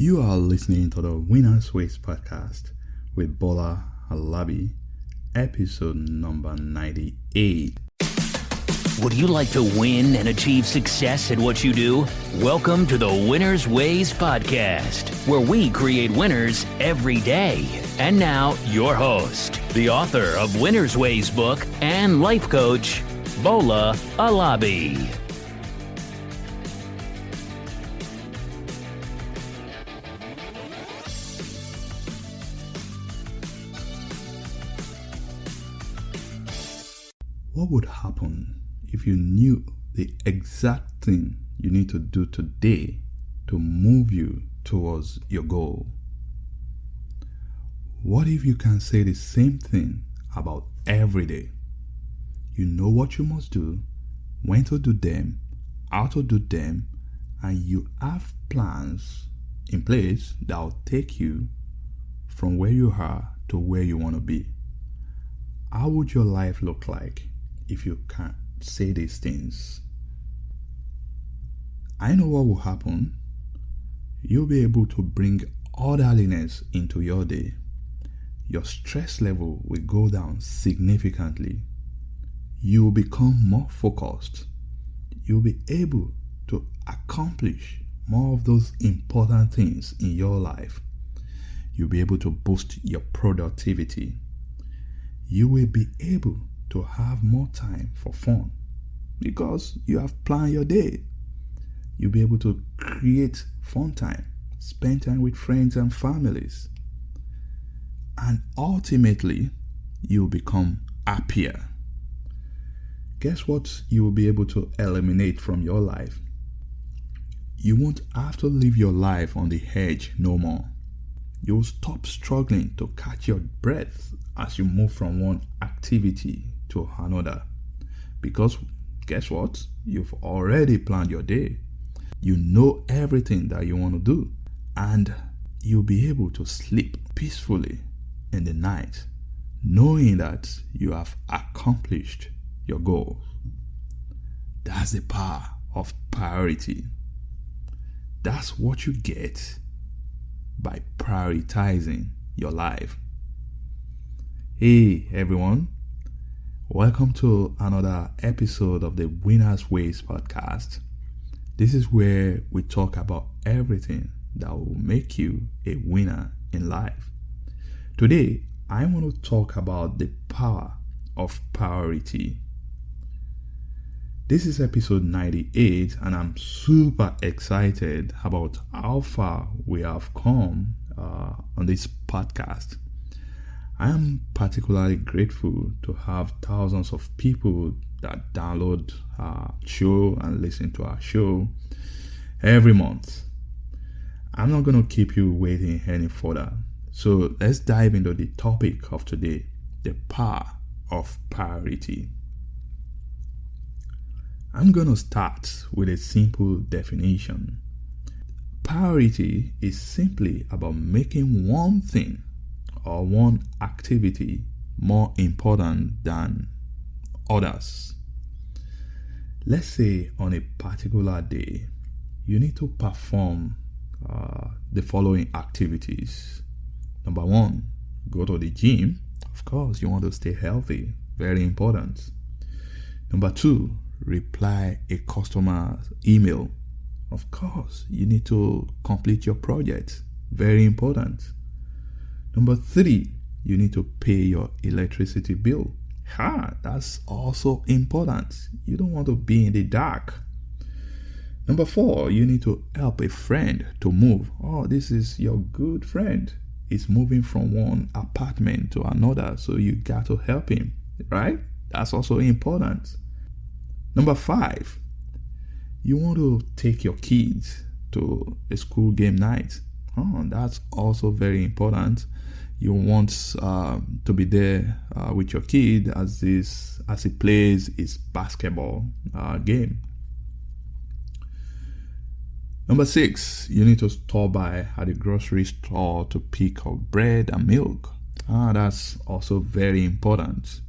You are listening to the Winners Ways podcast with Bola Alabi, episode number 98. Would you like to win and achieve success at what you do? Welcome to the Winners Ways podcast, where we create winners every day. And now, your host, the author of Winners Ways book and life coach, Bola Alabi. What would happen if you knew the exact thing you need to do today to move you towards your goal? What if you can say the same thing about every day? You know what you must do, when to do them, how to do them, and you have plans in place that will take you from where you are to where you want to be. How would your life look like if you can say these things? I know what will happen. You'll be able to bring orderliness into your day. Your stress level will go down significantly. You will become more focused. You'll be able to accomplish more of those important things in your life. You'll be able to boost your productivity. You will be able to have more time for fun because you have planned your day. You'll be able to create fun time, spend time with friends and families, and ultimately you'll become happier. Guess what you will be able to eliminate from your life? You won't have to live your life on the edge no more. You'll stop struggling to catch your breath as you move from one activity to another, because guess what? You've already planned your day. You know everything that you want to do, and you'll be able to sleep peacefully in the night, knowing that you have accomplished your goal. That's the power of priority. That's what you get by prioritizing your life. Hey everyone, welcome to another episode of the Winners Ways podcast. This is where we talk about everything that will make you a winner in life. Today, I want to talk about the power of priority. This is episode 98, and I'm super excited about how far we have come on this podcast. I am particularly grateful to have thousands of people that download our show and listen to our show every month. I'm not going to keep you waiting any further. So let's dive into the topic of today, the power of priority. I'm going to start with a simple definition. Priority is simply about making one thing or one activity more important than others. Let's say on a particular day, you need to perform the following activities. Number one, go to the gym. Of course, you want to stay healthy. Very important. Number two, reply a customer's email. Of course, you need to complete your project. Very important. Number three, you need to pay your electricity bill. That's also important. You don't want to be in the dark. Number four, you need to help a friend to move. This is your good friend. He's moving from one apartment to another, so you got to help him, right? That's also important. Number five, you want to take your kids to a school game night. That's also very important. You want to be there with your kid as he plays his basketball game. Number six, you need to stop by at the grocery store to pick up bread and milk. That's also very important,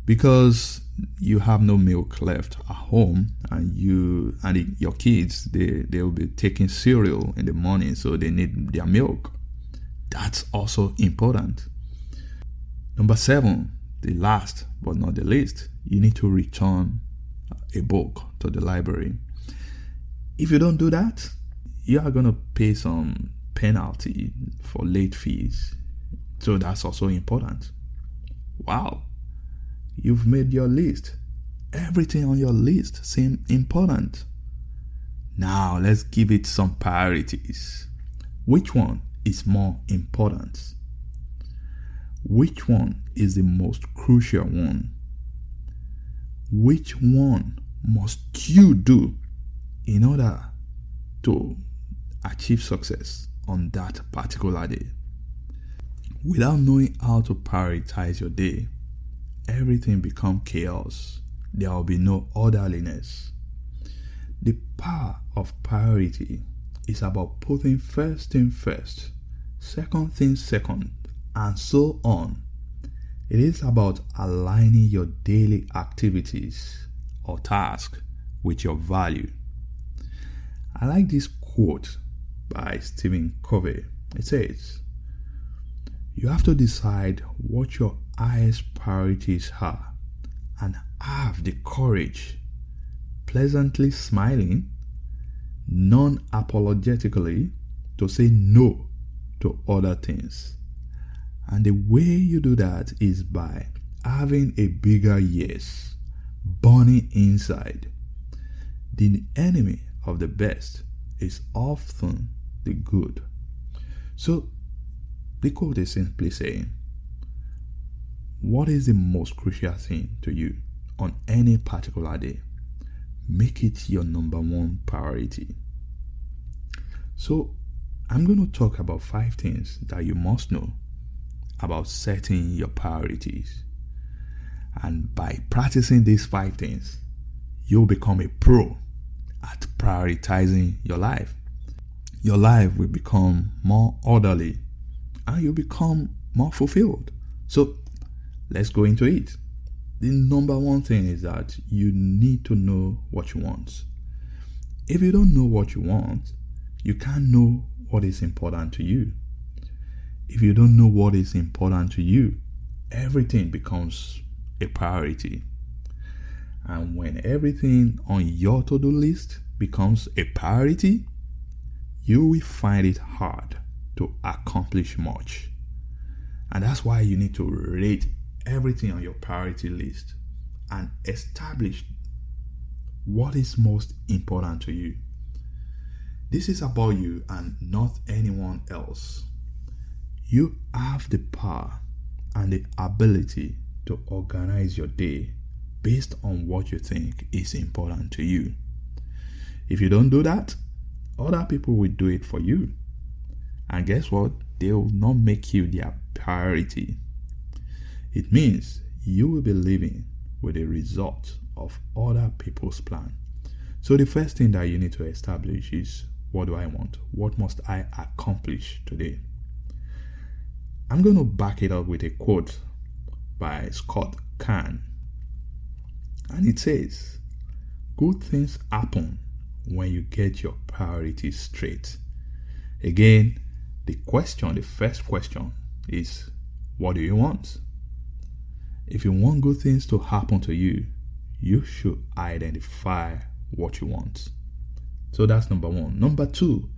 because you have no milk left at home, and your kids, they will be taking cereal in the morning, so they need their milk. That's also important. Number 7, the last but not the least, you need to return a book to the library. If you don't do that, you are going to pay some penalty for late fees. So that's also important. Wow, you've made your list. Everything on your list seems important. Now let's give it some priorities. Which one is more important? Which one is the most crucial one? Which one must you do in order to achieve success on that particular day? Without knowing how to prioritize your day, everything becomes chaos. There will be no orderliness. The power of priority is about putting first thing first, second thing second, and so on. It is about aligning your daily activities or tasks with your value. I like this quote by Stephen Covey. It says, "You have to decide what your highest priorities are and have the courage, pleasantly smiling, non-apologetically, to say no to other things. And the way you do that is by having a bigger yes, burning inside. The enemy of the best is often the good." So, the quote is simply saying, what is the most crucial thing to you on any particular day? Make it your number one priority. So, I'm going to talk about 5 things that you must know about setting your priorities. And by practicing these 5 things, you'll become a pro at prioritizing your life. Your life will become more orderly and you become more fulfilled. So let's go into it. The number one thing is that you need to know what you want. If you don't know what you want, you can't know what is important to you. If you don't know what is important to you, everything becomes a priority. And when everything on your to-do list becomes a priority, you will find it hard to accomplish much. And that's why you need to rate everything on your priority list and establish what is most important to you. This is about you and not anyone else. You have the power and the ability to organize your day based on what you think is important to you. If you don't do that, other people will do it for you. And guess what? They will not make you their priority. It means you will be living with the result of other people's plan. So the first thing that you need to establish is, what do I want? What must I accomplish today? I'm going to back it up with a quote by Scott Kahn. And it says, "Good things happen when you get your priorities straight." Again, the first question is, what do you want? If you want good things to happen to you, you should identify what you want. So that's number 1. Number 2,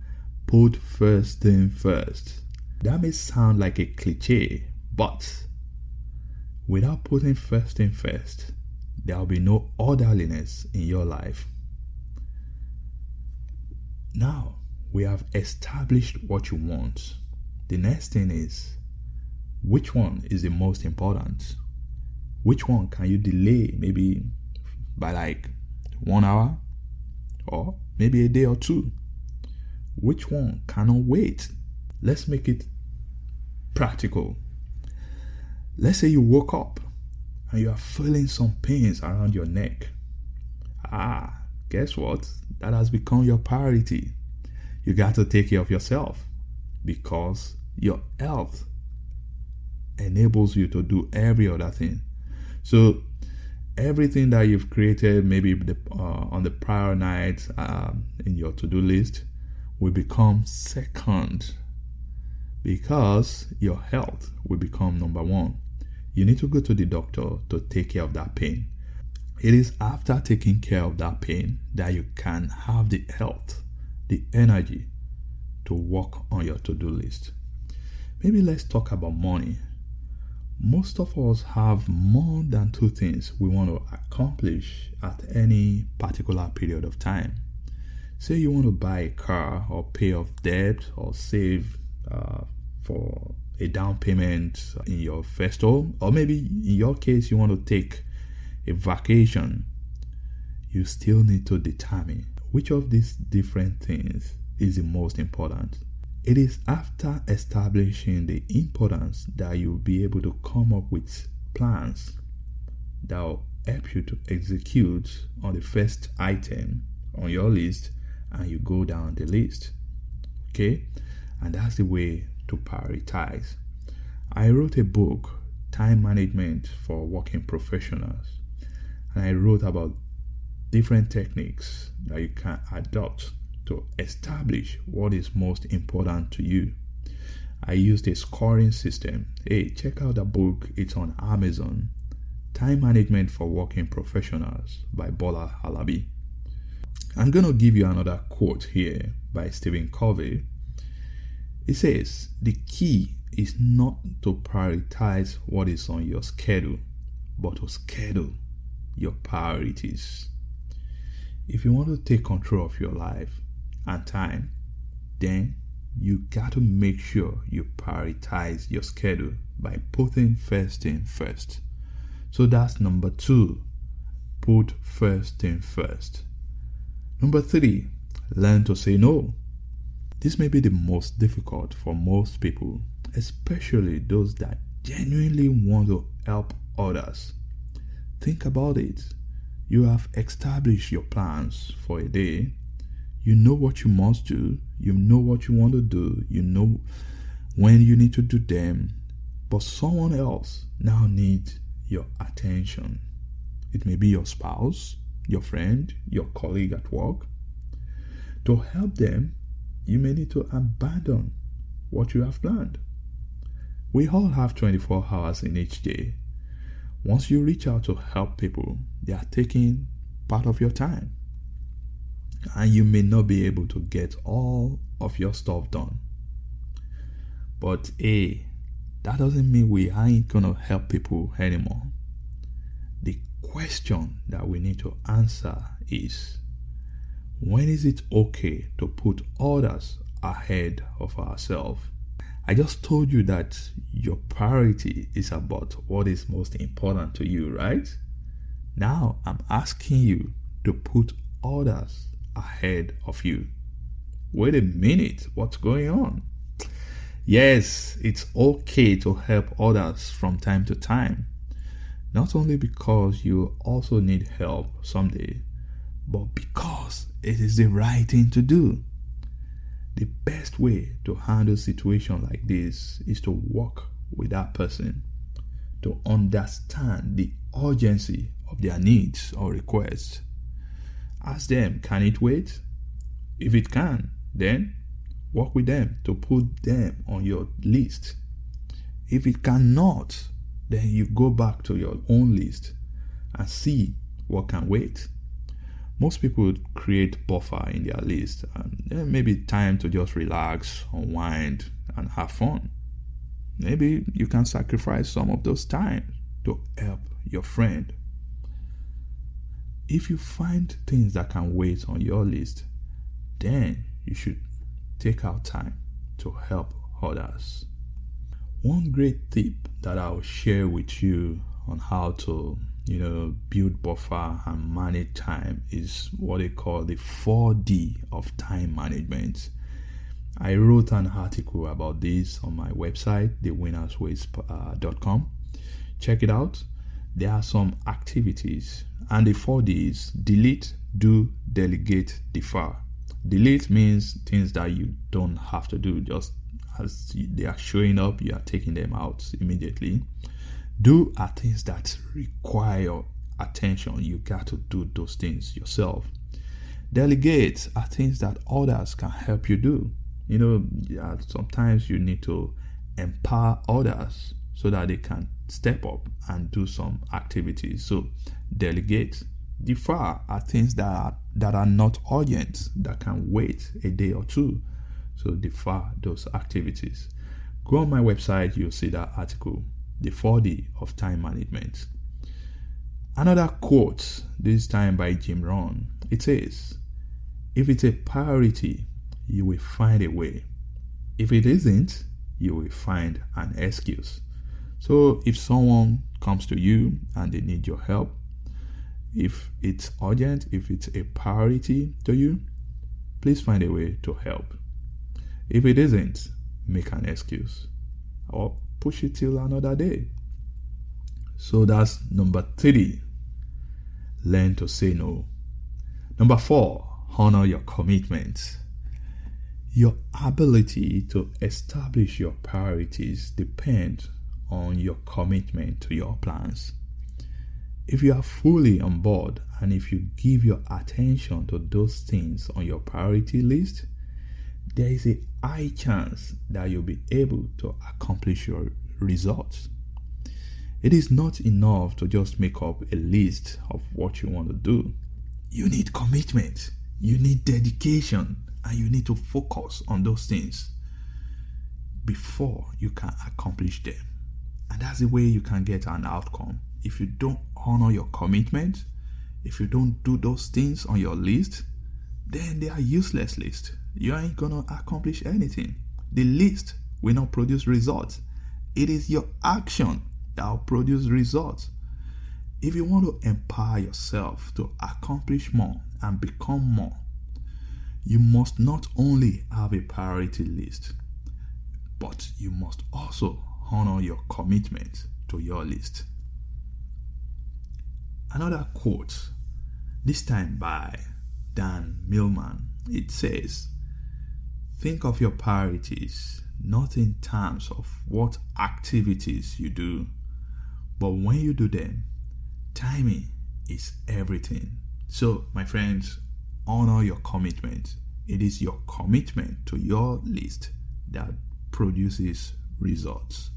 put first thing first. That may sound like a cliche, but without putting first thing first, there will be no orderliness in your life. Now, we have established what you want. The next thing is, which one is the most important? Which one can you delay maybe by like 1 hour or maybe a day or 2? Which one cannot wait? Let's make it practical. Let's say you woke up and you are feeling some pains around your neck. Guess what? That has become your priority. You got to take care of yourself because your health enables you to do every other thing. So everything that you've created maybe on the prior night in your to-do list will become second, because your health will become number one. You need to go to the doctor to take care of that pain. It is after taking care of that pain that you can have the health, the energy to work on your to-do list. Maybe let's talk about money. Most of us have more than two things we want to accomplish at any particular period of time. Say you want to buy a car or pay off debt or save for a down payment in your first home, or maybe in your case you want to take a vacation. You still need to determine which of these different things is the most important. It is after establishing the importance that you'll be able to come up with plans that will help you to execute on the first item on your list, and you go down the list. Okay? And that's the way to prioritize. I wrote a book, Time Management for Working Professionals, and I wrote about different techniques that you can adopt to establish what is most important to you. I used a scoring system. Hey, check out the book. It's on Amazon. Time Management for Working Professionals by Bola Alabi. I'm going to give you another quote here by Stephen Covey. It says, the key is not to prioritize what is on your schedule, but to schedule your priorities. If you want to take control of your life and time, then you got to make sure you prioritize your schedule by putting first thing first. So that's number 2. Put first thing first. Number 3, learn to say no. This may be the most difficult for most people, especially those that genuinely want to help others. Think about it. You have established your plans for a day. You know what you must do. You know what you want to do. You know when you need to do them. But someone else now needs your attention. It may be your spouse, your friend, your colleague at work. To help them, you may need to abandon what you have planned. We all have 24 hours in each day. Once you reach out to help people, they are taking part of your time. And you may not be able to get all of your stuff done. But that doesn't mean we ain't gonna help people anymore. The question that we need to answer is, when is it okay to put others ahead of ourselves? I just told you that your priority is about what is most important to you, right? Now I'm asking you to put others ahead of you. Wait a minute, what's going on? Yes, it's okay to help others from time to time. Not only because you also need help someday, but because it is the right thing to do. The best way to handle a situation like this is to work with that person, to understand the urgency of their needs or requests. Ask them, can it wait? If it can, then work with them to put them on your list. If it cannot, then you go back to your own list and see what can wait. Most people create buffer in their list, and there may be time to just relax, unwind, and have fun. Maybe you can sacrifice some of those time to help your friend. If you find things that can wait on your list, then you should take out time to help others. One great tip that I'll share with you on how to build buffer and manage time is what they call the 4D of time management. I wrote an article about this on my website, thewinnersways.com. Check it out. There are some activities, and the 4Ds: delete, do, delegate, defer. Delete means things that you don't have to do, just as they are showing up, you are taking them out immediately. Do are things that require attention. You got to do those things yourself. Delegate are things that others can help you do. Sometimes you need to empower others so that they can step up and do some activities. So delegate. Defer are things that are not urgent, that can wait a day or two. So defer those activities. Go on my website, you'll see that article, The 4D of Time Management. Another quote, this time by Jim Rohn. It says, if it's a priority, you will find a way. If it isn't, you will find an excuse. So if someone comes to you and they need your help, if it's urgent, if it's a priority to you, please find a way to help. If it isn't, make an excuse or push it till another day. So that's number 3. Learn to say no. Number 4, honor your commitments. Your ability to establish your priorities depends on your commitment to your plans. If you are fully on board and if you give your attention to those things on your priority list, there is a high chance that you'll be able to accomplish your results. It is not enough to just make up a list of what you want to do. You need commitment, you need dedication, and you need to focus on those things before you can accomplish them. And that's the way you can get an outcome. If you don't honor your commitment, if you don't do those things on your list, then they are useless lists. You ain't gonna accomplish anything. The list will not produce results. It is your action that will produce results. If you want to empower yourself to accomplish more and become more, you must not only have a priority list, but you must also honor your commitment to your list. Another quote, this time by Dan Millman. It says, think of your priorities not in terms of what activities you do, but when you do them, timing is everything. So, my friends, honor your commitment. It is your commitment to your list that produces results.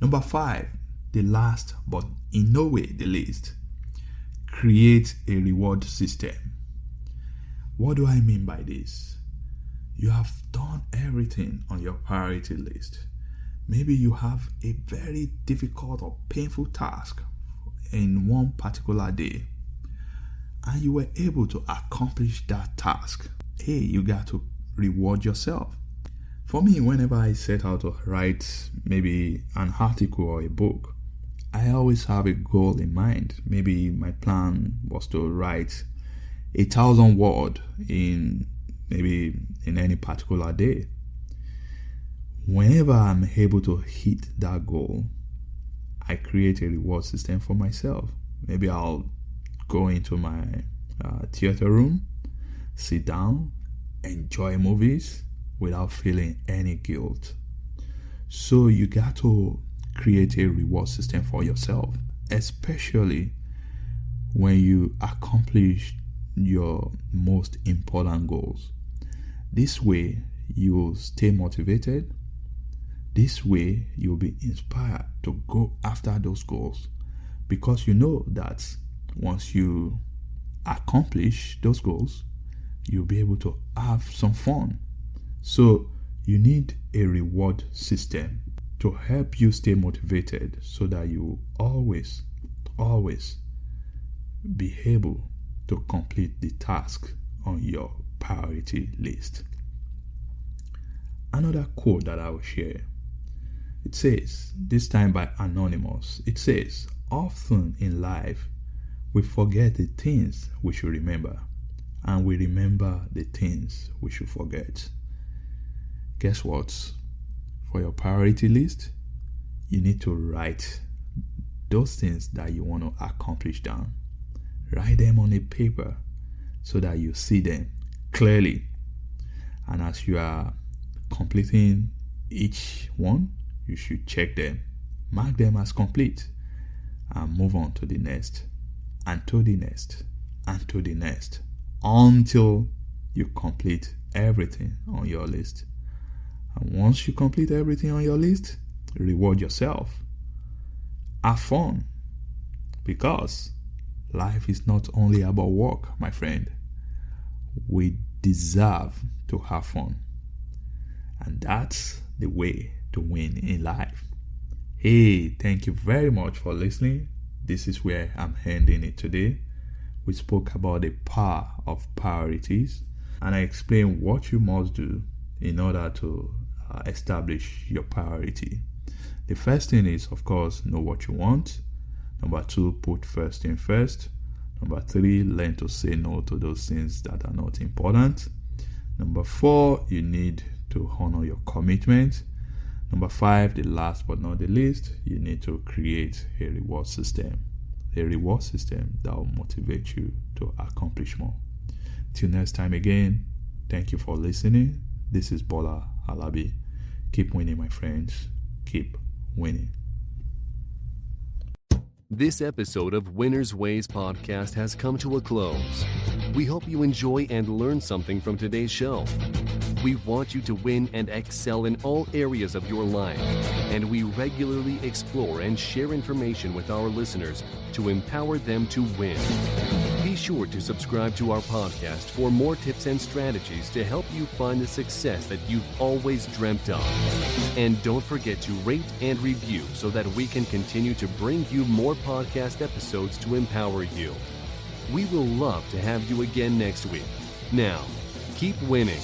Number 5, the last but in no way the least, create a reward system. What do I mean by this? You have done everything on your priority list. Maybe you have a very difficult or painful task in one particular day, and you were able to accomplish that task. Hey, you got to reward yourself. For me, whenever I set out to write maybe an article or a book, I always have a goal in mind. Maybe my plan was to write 1,000 words in any particular day. Whenever I'm able to hit that goal, I create a reward system for myself. Maybe I'll go into my theater room, sit down, enjoy movies without feeling any guilt. So you got to create a reward system for yourself, especially when you accomplish your most important goals. This way you'll stay motivated. This way you'll be inspired to go after those goals, because you know that once you accomplish those goals, you'll be able to have some fun. So you need a reward system to help you stay motivated, so that you always be able to complete the task on your priority list. Another quote that I will share, it says, this time by Anonymous, it says, often in life we forget the things we should remember, and we remember the things we should forget. Guess what? For your priority list, you need to write those things that you want to accomplish down. Write them on a paper so that you see them clearly. And as you are completing each one, you should check them, mark them as complete, and move on to the next. and to the next, and to the next, until you complete everything on your list. And once you complete everything on your list, reward yourself. Have fun. Because life is not only about work, my friend. We deserve to have fun. And that's the way to win in life. Hey, thank you very much for listening. This is where I'm ending it today. We spoke about the power of priorities, and I explained what you must do in order to establish your priority. The first thing is, of course, know what you want. Number 2, put first thing first. Number 3, learn to say no to those things that are not important. Number 4, you need to honor your commitment. Number 5, the last but not the least, you need to create a reward system. A reward system that will motivate you to accomplish more. Till next time again, thank you for listening. This is Bola Alabi. Keep winning, my friends. Keep winning. This episode of Winners Ways podcast has come to a close. We hope you enjoy and learn something from today's show. We want you to win and excel in all areas of your life, and we regularly explore and share information with our listeners to empower them to win. Be sure to subscribe to our podcast for more tips and strategies to help you find the success that you've always dreamt of. And don't forget to rate and review so that we can continue to bring you more podcast episodes to empower you. We will love to have you again next week. Now, keep winning.